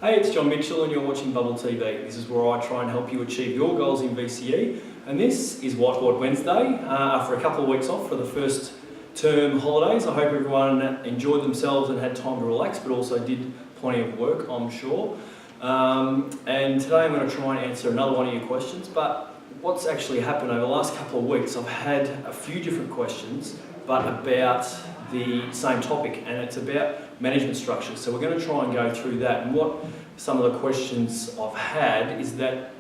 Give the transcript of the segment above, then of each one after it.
Hey, it's John Mitchell and you're watching Bubble TV. This is where I try and help you achieve your goals in VCE, and this is Whiteboard Wednesday. After a couple of weeks off for the first term holidays, I hope everyone enjoyed themselves and had time to relax, but also did plenty of work, I'm sure. And today I'm going to try and answer another one of your questions, but what's actually happened over the last couple of weeks, I've had a few different questions, but about the same topic, and it's about management structures. So we're going to try and go through that. And what some of the questions I've had is that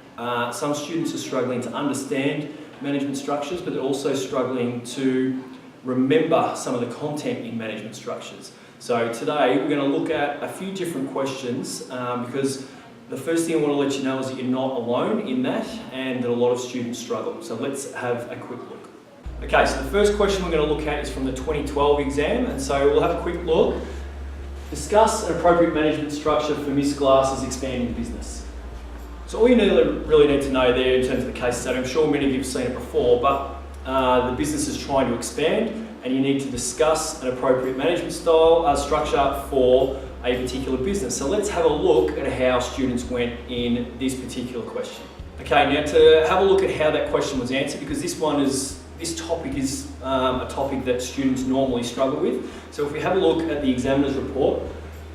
some students are struggling to understand management structures, but they're also struggling to remember some of the content in management structures. So today we're going to look at a few different questions because the first thing I want to let you know is that you're not alone in that and that a lot of students struggle. So let's have a quick look. Okay, so the first question we're going to look at is from the 2012 exam, and so we'll have a quick look. Discuss an appropriate management structure for Miss Glass's expanding business. So all you really need to know there in terms of the case study, I'm sure many of you have seen it before, but the business is trying to expand and you need to discuss an appropriate management style structure for a particular business. So let's have a look at how students went in this particular question. Okay, now to have a look at how that question was answered, because this topic is a topic that students normally struggle with. So if we have a look at the examiner's report,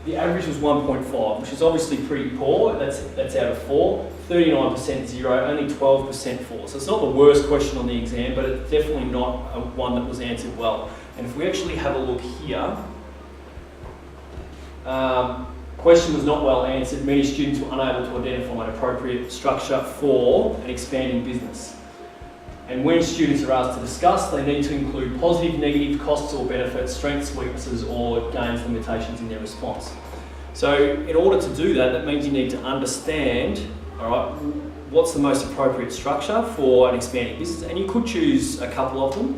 the average was 1.5, which is obviously pretty poor. That's out of 4. 39% 0, only 12% 4. So it's not the worst question on the exam, but it's definitely not one that was answered well. And if we actually have a look here, question was not well answered. Many students were unable to identify an appropriate structure for an expanding business. And when students are asked to discuss, they need to include positive, negative, costs or benefits, strengths, weaknesses, or gains, limitations in their response. So in order to do that, that means you need to understand, all right, what's the most appropriate structure for an expanding business, and you could choose a couple of them,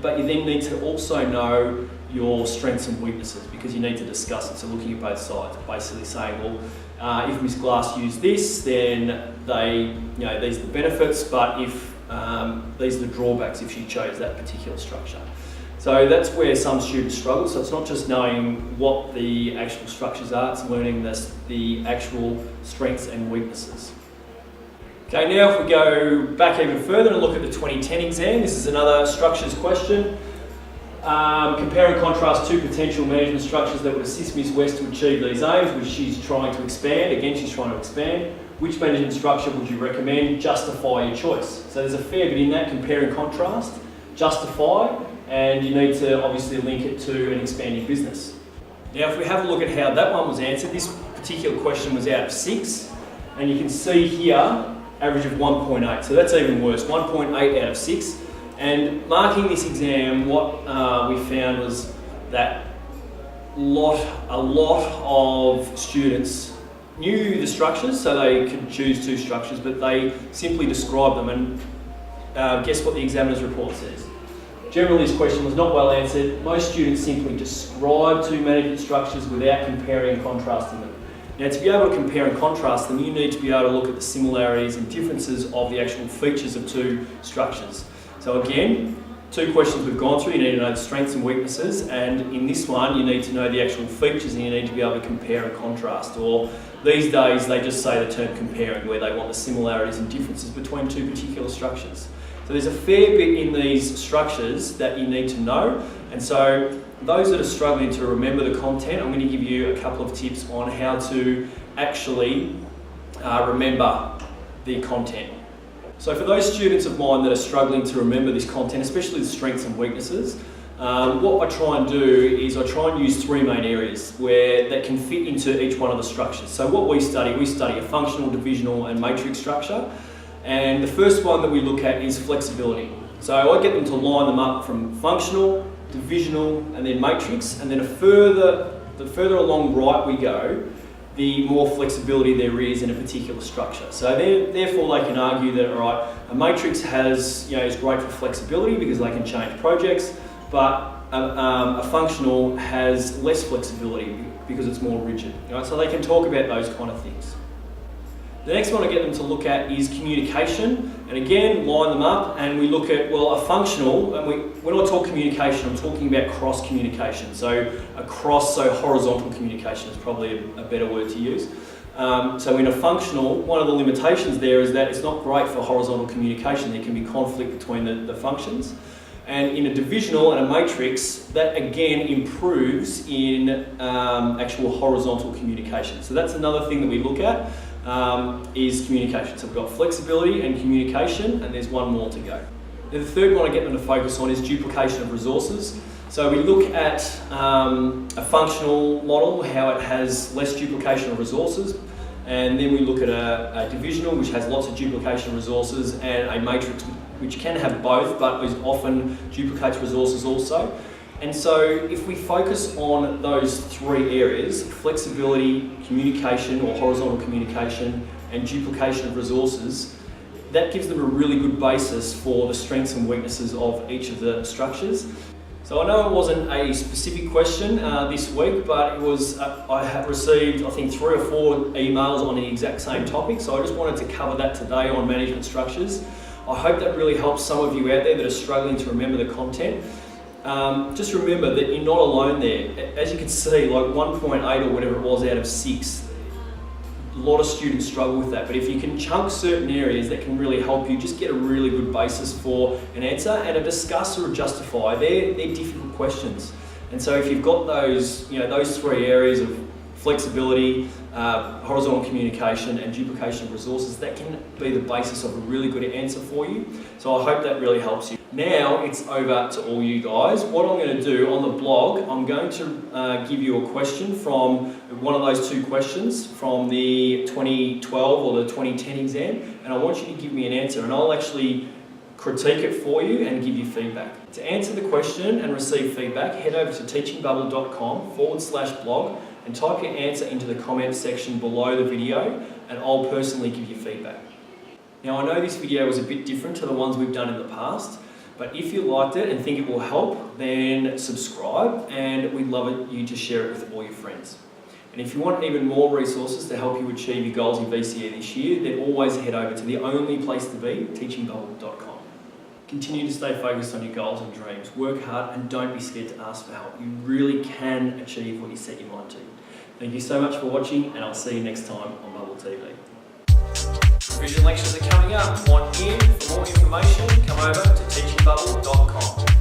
but you then need to also know your strengths and weaknesses, because you need to discuss it. So looking at both sides, basically saying, well, if Miss Glass used this, then these are the benefits, but if these are the drawbacks if she chose that particular structure. So that's where some students struggle. So it's not just knowing what the actual structures are, it's learning the actual strengths and weaknesses. Okay, now if we go back even further and look at the 2010 exam, this is another structures question. Compare and contrast two potential management structures that would assist Miss West to achieve these aims, which she's trying to expand. Again, she's trying to expand. Which management structure would you recommend? Justify your choice. So there's a fair bit in that, compare and contrast, justify, and you need to obviously link it to an expanding business. Now if we have a look at how that one was answered, this particular question was out of 6, and you can see here, average of 1.8, so that's even worse, 1.8 out of 6. And marking this exam, what we found was that a lot of students knew the structures, so they could choose 2 structures, but they simply described them, and guess what the examiner's report says? Generally, this question was not well answered. Most students simply describe 2 management structures without comparing and contrasting them. Now, to be able to compare and contrast them, you need to be able to look at the similarities and differences of the actual features of 2 structures. So again, 2 questions we've gone through, you need to know the strengths and weaknesses, and in this one you need to know the actual features and you need to be able to compare and contrast, or these days they just say the term comparing, where they want the similarities and differences between 2 particular structures. So there's a fair bit in these structures that you need to know, and so those that are struggling to remember the content, I'm going to give you a couple of tips on how to actually remember the content. So for those students of mine that are struggling to remember this content, especially the strengths and weaknesses, what I try and do is I try and use 3 main areas that can fit into each one of the structures. So what we study a functional, divisional and matrix structure. And the first one that we look at is flexibility. So I get them to line them up from functional, divisional and then matrix, and then the further along right we go, the more flexibility there is in a particular structure. So therefore they can argue that, all right, a matrix is great for flexibility because they can change projects, but a functional has less flexibility because it's more rigid. So they can talk about those kind of things. The next one I get them to look at is communication, and again, line them up, and we look at, well, a functional, and when I talk communication, I'm talking about cross communication. So horizontal communication is probably a better word to use. So in a functional, one of the limitations there is that it's not great for horizontal communication. There can be conflict between the functions. And in a divisional and a matrix, that again improves in actual horizontal communication. So that's another thing that we look at, is communication. So we've got flexibility and communication, and there's one more to go. And the third one I get them to focus on is duplication of resources. So we look at a functional model, how it has less duplication of resources, and then we look at a divisional, which has lots of duplication of resources, and a matrix, which can have both, but is often duplicates resources also. And so if we focus on those three areas, flexibility, communication or horizontal communication, and duplication of resources, that gives them a really good basis for the strengths and weaknesses of each of the structures. So I know it wasn't a specific question this week, but it was, I have received, I think, 3 or 4 emails on the exact same topic, so I just wanted to cover that today on management structures. I hope that really helps some of you out there that are struggling to remember the content. Just remember that you're not alone there. As you can see, like 1.8 or whatever it was out of 6, a lot of students struggle with that. But if you can chunk certain areas, that can really help you just get a really good basis for an answer. And a discuss or a justify, they're difficult questions. And so if you've got those, those 3 areas of flexibility, horizontal communication and duplication of resources, that can be the basis of a really good answer for you. So I hope that really helps you. Now it's over to all you guys. What I'm going to do on the blog, I'm going to give you a question from one of those 2 questions from the 2012 or the 2010 exam, and I want you to give me an answer, and I'll actually critique it for you and give you feedback. To answer the question and receive feedback, head over to teachingbubble.com/blog and type your answer into the comments section below the video, and I'll personally give you feedback. Now I know this video was a bit different to the ones we've done in the past, but if you liked it and think it will help, then subscribe, and we'd love you to share it with all your friends. And if you want even more resources to help you achieve your goals in VCE this year, then always head over to the only place to be, teachingbubble.com. Continue to stay focused on your goals and dreams. Work hard and don't be scared to ask for help. You really can achieve what you set your mind to. Thank you so much for watching, and I'll see you next time on Bubble TV. Revision lectures are coming up. Want in? For more information, come over to teachingbubble.com.